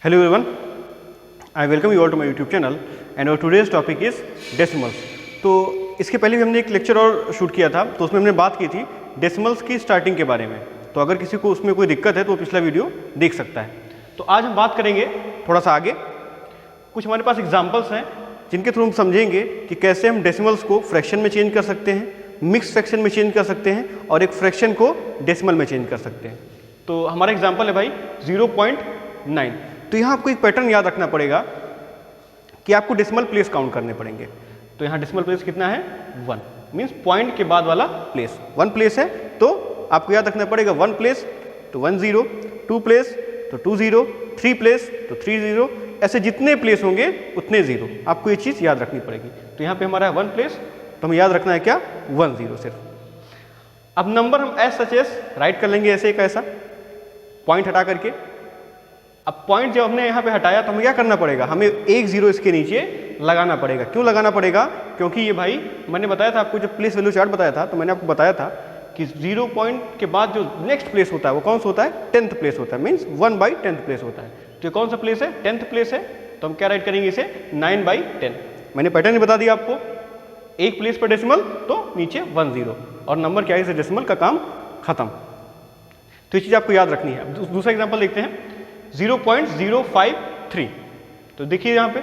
Hello everyone, I welcome you all to my YouTube channel and our today's topic is decimals। तो इसके पहले भी हमने एक लेक्चर और शूट किया था, तो उसमें हमने बात की थी डेसिमल्स की स्टार्टिंग के बारे में। तो अगर किसी को उसमें कोई दिक्कत है तो वो पिछला वीडियो देख सकता है। तो आज हम बात करेंगे थोड़ा सा आगे, कुछ हमारे पास एग्जाम्पल्स हैं जिनके थ्रू हम समझेंगे कि कैसे हम डेसिमल्स को फ्रैक्शन में चेंज कर सकते हैं, मिक्स फ्रैक्शन में चेंज कर सकते हैं और एक फ्रैक्शन को डेसिमल में चेंज कर सकते हैं। तो हमारा एग्जाम्पल है भाई 0.9। तो यहाँ आपको एक पैटर्न याद रखना पड़ेगा कि आपको डेसिमल प्लेस काउंट करने पड़ेंगे। तो यहाँ डेसिमल प्लेस कितना है 1, मीन्स पॉइंट के बाद वाला प्लेस 1 प्लेस है। तो आपको याद रखना पड़ेगा 1 प्लेस तो 1 0, 2 प्लेस तो 2 0, 3 प्लेस तो 3 0, ऐसे जितने प्लेस होंगे उतने 0। आपको ये चीज़ याद रखनी पड़ेगी। तो यहाँ पे हमारा है 1 प्लेस, तो हमें याद रखना है क्या 1 0 सिर्फ। अब नंबर हम एज सच एज राइट कर लेंगे ऐसे एक ऐसा पॉइंट हटा करके। अब पॉइंट जब हमने यहाँ पे हटाया तो हमें क्या करना पड़ेगा, हमें 1 0 इसके नीचे लगाना पड़ेगा। क्यों लगाना पड़ेगा? क्योंकि ये भाई मैंने बताया था आपको, जब प्लेस वैल्यू चार्ट बताया था तो मैंने आपको बताया था कि 0 पॉइंट के बाद जो नेक्स्ट प्लेस होता है वो कौन सा होता है 10th प्लेस होता है, मीन्स 1/10th प्लेस होता है। तो ये कौन सा प्लेस है 10th प्लेस है। तो हम क्या राइट करेंगे इसे 9/10। मैंने पैटर्न ही बता दिया आपको, एक प्लेस पर डेसिमल तो नीचे 1 0 और नंबर क्या है इसे डेसिमल का काम खत्म। तो ये चीज़ आपको याद रखनी है। अब दूसरा एग्जाम्पल देखते हैं 0.053। तो देखिए यहाँ पे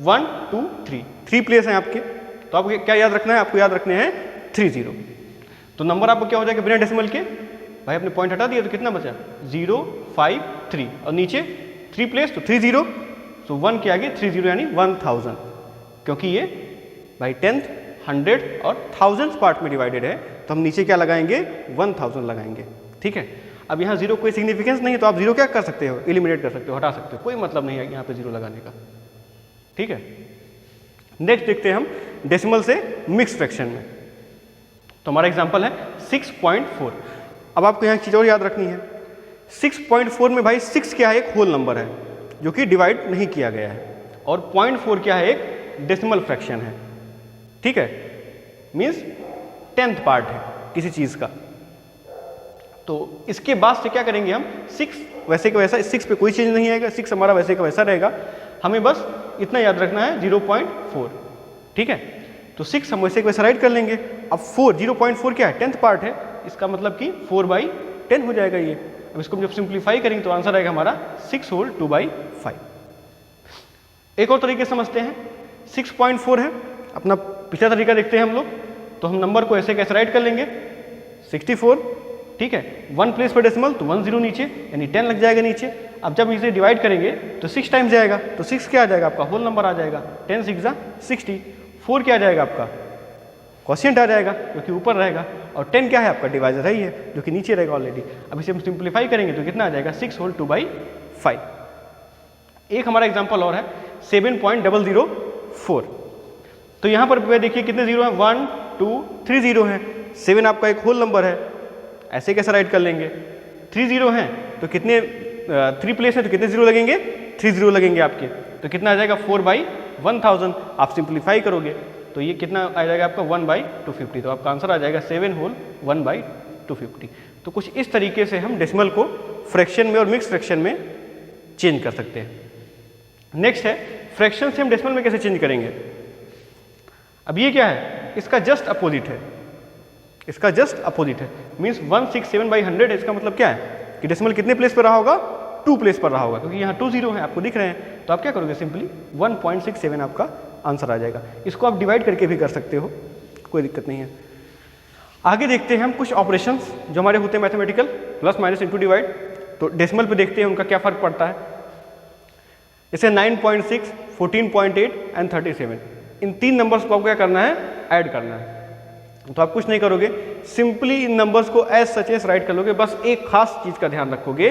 1 2 3 3 प्लेस हैं आपके। तो आपको क्या याद रखना है, आपको याद रखने हैं 3 0। तो नंबर आपको क्या हो जाएगा बिना डेसिमल के, भाई अपने पॉइंट हटा दिया तो कितना बचा 0 5 3 और नीचे 3 प्लेस तो 3 0। तो 1 के आगे 3 0 यानी 1000, क्योंकि ये भाई 10th 100 और 1000 पार्ट में डिवाइडेड है। तो हम नीचे क्या लगाएंगे 1000 लगाएंगे। ठीक है। अब यहाँ 0 कोई सिग्निफिकेंस नहीं है, तो आप 0 क्या कर सकते हो, एलिमिनेट कर सकते हो, हटा सकते हो, कोई मतलब नहीं है यहाँ पे 0 लगाने का। ठीक है। नेक्स्ट देखते हैं हम डेसिमल से मिक्स फ्रैक्शन में। तो हमारा एग्जांपल है 6.4। अब आपको यहाँ एक चीज़ और याद रखनी है, 6.4 में भाई 6 क्या है एक होल नंबर है जो कि डिवाइड नहीं किया गया है, और 0.4 क्या है एक डेसिमल फ्रैक्शन है। ठीक है, मीन्स 10th पार्ट है किसी चीज़ का। तो इसके बाद से क्या करेंगे हम 6 वैसे का वैसा, 6 पे कोई चेंज नहीं आएगा, 6 हमारा वैसे का वैसा रहेगा। हमें बस इतना याद रखना है 0.4। ठीक है। तो 6 हम वैसे का वैसा राइट कर लेंगे। अब 4 0.4 क्या है 10th पार्ट है, इसका मतलब कि 4/10 हो जाएगा ये। अब इसको जब सिंप्लीफाई करेंगे तो आंसर आएगा हमारा 6 होल 2/5। एक और तरीके समझते हैं, 6.4 है, अपना पिछला तरीका देखते हैं हम लोग। तो हम नंबर को ऐसे कैसे राइट कर लेंगे 64। ठीक है, 1 प्लेस पर डेसिमल तो 1 0 नीचे यानी 10 लग जाएगा नीचे। अब जब इसे डिवाइड करेंगे तो 6 टाइम्स जाएगा, तो 6 क्या आ जाएगा आपका होल नंबर आ जाएगा, 10 6 60। 4 क्या आ जाएगा आपका क्वोशिएंट आ जाएगा जो कि ऊपर रहेगा, और 10 क्या है आपका डिवाइजर ही है जो कि नीचे रहेगा ऑलरेडी। अब इसे हम सिंप्लीफाई करेंगे तो कितना आ जाएगा 6 होल 2/5। एक हमारा एग्जाम्पल और है 7.004। तो यहाँ पर देखिए कितने जीरो हैं 1 2 3 0 हैं। 7 आपका एक होल नंबर है, ऐसे कैसे राइट कर लेंगे, 3 0 हैं तो कितने 3 प्लेस है तो कितने 0 लगेंगे 3 0 लगेंगे आपके। तो कितना आ जाएगा 4/1000। आप सिंप्लीफाई करोगे तो ये कितना आ जाएगा आपका 1/250। तो आपका आंसर आ जाएगा 7 होल 1/250। तो कुछ इस तरीके से हम डेसिमल को फ्रैक्शन में और मिक्स फ्रैक्शन में चेंज कर सकते हैं। नेक्स्ट है फ्रैक्शन से हम डेसिमल में कैसे चेंज करेंगे। अब ये क्या है, इसका जस्ट अपोजिट है, इसका जस्ट अपोजिट है, मीन्स 167/100 है। इसका मतलब क्या है कि डेसिमल कितने प्लेस पर रहा होगा 2 प्लेस पर रहा होगा, क्योंकि यहाँ 2 0 हैं आपको दिख रहे हैं। तो आप क्या करोगे सिंपली 1.67 आपका आंसर आ जाएगा। इसको आप डिवाइड करके भी कर सकते हो, कोई दिक्कत नहीं है। आगे देखते हैं हम कुछ ऑपरेशंस जो हमारे होते हैं mathematical, plus minus into divide. तो डेसिमल पे देखते हैं उनका क्या फ़र्क पड़ता है। जैसे 9.6 14.8 एंड 37, इन 3 नंबर्स को आपको क्या करना है ऐड करना है। तो आप कुछ नहीं करोगे, सिंपली इन नंबर्स को एज सच एज राइट कर लोगे। बस एक खास चीज़ का ध्यान रखोगे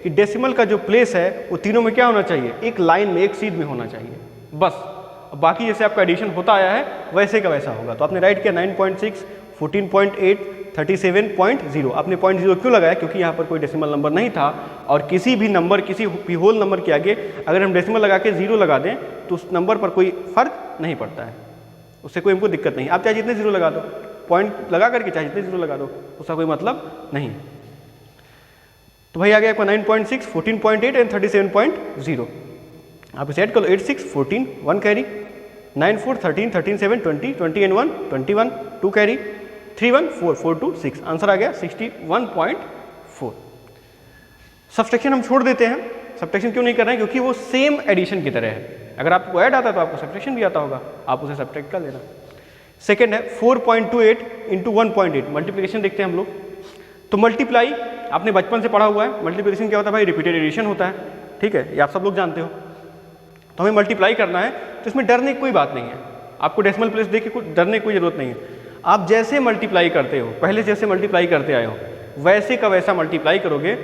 कि डेसिमल का जो प्लेस है वो तीनों में क्या होना चाहिए, एक लाइन में एक सीध में होना चाहिए बस। बाकी जैसे आपका एडिशन होता आया है वैसे का वैसा होगा। तो आपने राइट किया 9.6 14.8 37.0। आपने 0.0 क्यों लगाया, क्योंकि यहाँ पर कोई डेसिमल नंबर नहीं था। और किसी भी नंबर, किसी भी होल नंबर के आगे अगर हम डेसिमल लगा के 0 लगा दें तो उस नंबर पर कोई फर्क नहीं पड़ता है, उससे कोई हमको दिक्कत नहीं। आप चाहे जितने 0 लगा दो, पॉइंट लगा करके चाहे जितने 0 लगा दो, उसका कोई मतलब नहीं। तो भाई आ गया आपका 9.6, 14.8 एंड 37.0। आप इसे ऐड कर लो, 8, 6, 14, 1 कैरी, 9, 4, 13, 13, 7, 20, 20 एंड 1, 21, 2 कैरी, 3, 1, 4, 4, 2, 6। आंसर आ गया 61.4। सब्सट्रैक्शन हम छोड़ देते हैं। सब्सट्रैक्शन क्यों नहीं कर रहे हैं? क्योंकि वो सेम एडिशन की तरह है। अगर आपको ऐड आता है तो आपको सब्सट्रैक्शन भी आता होगा, आप उसे सब्ट्रैक्ट कर लेना। सेकेंड है 4.28 इंटू 1.8, मल्टीप्लीकेशन देखते हैं हम लोग। तो मल्टीप्लाई आपने बचपन से पढ़ा हुआ है, मल्टीप्लिकेशन क्या होता है भाई? रिपीटेड एडिशन होता है, ठीक है, ये आप सब लोग जानते हो। तो हमें मल्टीप्लाई करना है, तो इसमें डरने की कोई बात नहीं है। आपको डेसिमल प्लेस देख के कुछ डरने की कोई जरूरत नहीं है। आप जैसे मल्टीप्लाई करते हो, पहले जैसे मल्टीप्लाई करते आए हो, वैसे का वैसा मल्टीप्लाई करोगे।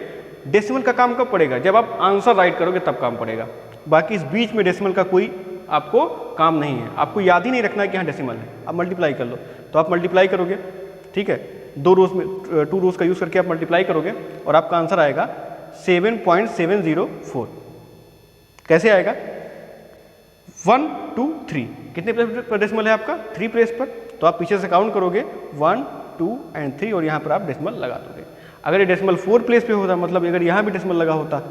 डेसिमल का काम कब पड़ेगा? जब आप आंसर राइट करोगे तब काम पड़ेगा। बाकी इस बीच में डेसिमल का कोई आपको काम नहीं है। आपको याद ही नहीं रखना है कि हाँ डेसिमल है, आप मल्टीप्लाई कर लो। तो आप मल्टीप्लाई करोगे, ठीक है, 2 रोज में 2 रोज का यूज़ करके आप मल्टीप्लाई करोगे और आपका आंसर आएगा 7.704। कैसे आएगा? 1, 2, 3, कितने प्लेस पर डेसिमल है आपका? 3 प्लेस पर। तो आप पीछे से काउंट करोगे 1, 2 एंड 3 और यहाँ पर आप डेसिमल लगा दोगे। अगर ये डेसिमल 4 प्लेस पे होता, मतलब अगर यहाँ भी डेसिमल लगा होता,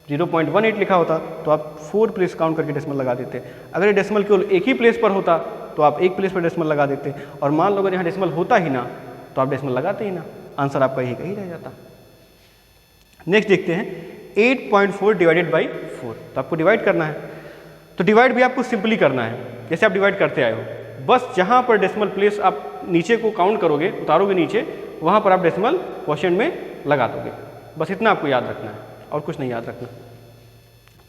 0.18 लिखा होता, तो आप 4 प्लेस काउंट करके डेसिमल लगा देते। अगर ये डेसिमल केवल एक ही प्लेस पर होता तो आप एक प्लेस पर डेसिमल लगा देते। और मान लो अगर यहाँ डेसिमल होता ही ना तो आप डेसिमल लगाते ही ना, आंसर आपका यही कहीं रह जाता। नेक्स्ट देखते हैं 8.4 डिवाइडेड बाई 4। तो आपको डिवाइड करना है, तो डिवाइड भी आपको सिंपली करना है जैसे आप डिवाइड करते आए हो। बस जहाँ पर डेसिमल प्लेस आप नीचे को काउंट करोगे, उतारोगे नीचे, वहाँ पर आप डेसिमल क्वोशिएंट में लगा दोगे। बस इतना आपको याद रखना है और कुछ नहीं याद रखना।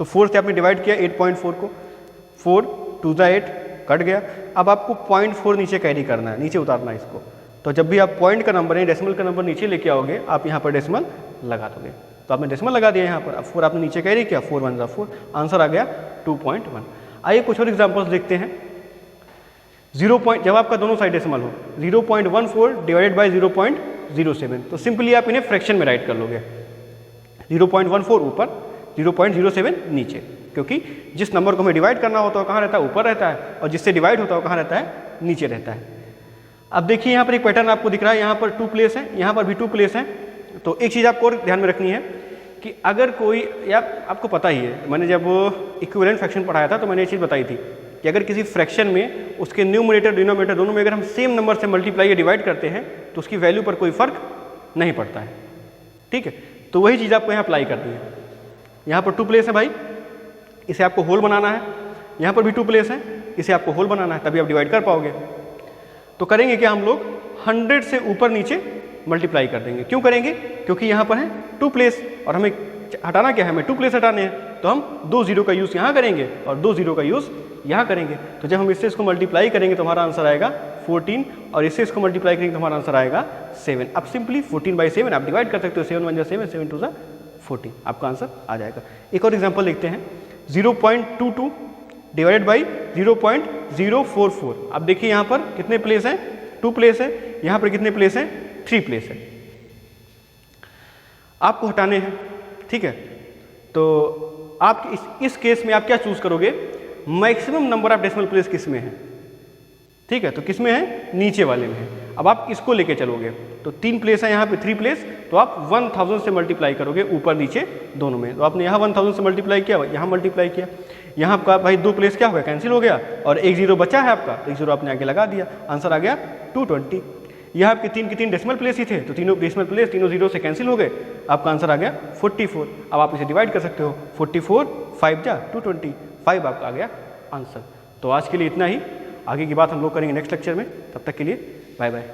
तो 4 से आपने डिवाइड किया 8.4 को, 4 2 8 कट गया। अब आपको 0.4 नीचे कैरी करना है, नीचे उतारना है इसको। तो जब भी आप पॉइंट का नंबर है, डेसिमल का नंबर नीचे लेके आओगे, आप यहाँ पर डेसिमल लगा दोगे। तो आपने डेसिमल लगा दिया यहाँ पर। अब 4 आपने नीचे कैरी किया, 4 1 जा 4, आंसर आ गया 2.1। आइए कुछ और एग्जाम्पल्स देखते हैं। 0. जब आपका दोनों साइड डेसिमल हो, 0.14 डिवाइडेड बाई 0.07, तो सिंपली आप इन्हें फ्रैक्शन में राइट कर लोगे। 0.14 ऊपर, 0.07 नीचे, क्योंकि जिस नंबर को हमें डिवाइड करना होता है कहाँ रहता है? ऊपर रहता है, और जिससे डिवाइड होता है कहाँ रहता है? नीचे रहता है। अब देखिए यहाँ पर एक पैटर्न आपको दिख रहा है, यहाँ पर 2 प्लेस है, यहाँ पर भी 2 प्लेस हैं। तो एक चीज़ आपको और ध्यान में रखनी है कि अगर कोई, या आपको पता ही है, मैंने जब इक्विवेलेंट फ्रैक्शन पढ़ाया था तो मैंने ये चीज़ बताई थी कि अगर किसी फ्रैक्शन में उसके न्यूमरेटर डिनोमिनेटर दोनों में अगर हम सेम नंबर से मल्टीप्लाई या डिवाइड करते हैं तो उसकी वैल्यू पर कोई फर्क नहीं पड़ता है, ठीक है। तो वही चीज़ आपको यहाँ अप्लाई करनी है। यहाँ पर 2 प्लेस है भाई, इसे आपको होल बनाना है। यहाँ पर भी 2 प्लेस है, इसे आपको होल बनाना है, तभी आप डिवाइड कर पाओगे। तो करेंगे क्या हम लोग? 100 से ऊपर नीचे मल्टीप्लाई कर देंगे। क्यों करेंगे? क्योंकि यहाँ पर है 2 प्लेस और हमें हटाना क्या है? हमें 2 प्लेस हटाने हैं। तो हम 2 0 का यूज़ यहाँ करेंगे और 2 0 का यूज़ यहाँ करेंगे। तो जब हम इससे इसको मल्टीप्लाई करेंगे तो हमारा आंसर आएगा 14, और इससे इसको मल्टीप्लाई करेंगे तो हमारा आंसर आएगा 7। अब सिंपली 14/7 आप डिवाइड कर सकते हो। 7 1 जा 7, 7 2 जा 14, आपका आंसर आ जाएगा। एक और एग्जाम्पल देखते हैं। 0.22 डिवाइडेड बाई 0.044। अब देखिए यहाँ पर कितने प्लेस हैं? 2 प्लेस है। यहाँ पर कितने प्लेस हैं? 3 प्लेस है। आपको हटाने हैं, ठीक है। तो आप इस केस में आप क्या चूज करोगे? Maximum number of decimal place किस में है, ठीक है। तो किस में है? नीचे वाले में है। अब आप इसको लेके चलोगे तो 3 प्लेस है यहाँ पे, 3 प्लेस, तो आप 1000 से मल्टीप्लाई करोगे ऊपर नीचे दोनों में। तो आपने यहाँ 1000 से मल्टीप्लाई किया, यहाँ मल्टीप्लाई किया, यहाँ आपका भाई 2 प्लेस क्या हो गया? कैंसिल हो गया, और एक 0 बचा है आपका, 1 0 आपने आगे लगा दिया, आंसर आ गया 220। यहाँ आपके 3 के 3 डेसिमल प्लेस ही थे, तो तीनों डेसिमल प्लेस तीनों 0 से कैंसिल हो गए, आपका आंसर आ गया 44। अब आप इसे डिवाइड कर सकते हो, 44 5 जा 220, 5 आपका आ गया आंसर। तो आज के लिए इतना ही, आगे की बात हम लोग करेंगे नेक्स्ट लेक्चर में। तब तक के लिए बाय बाय।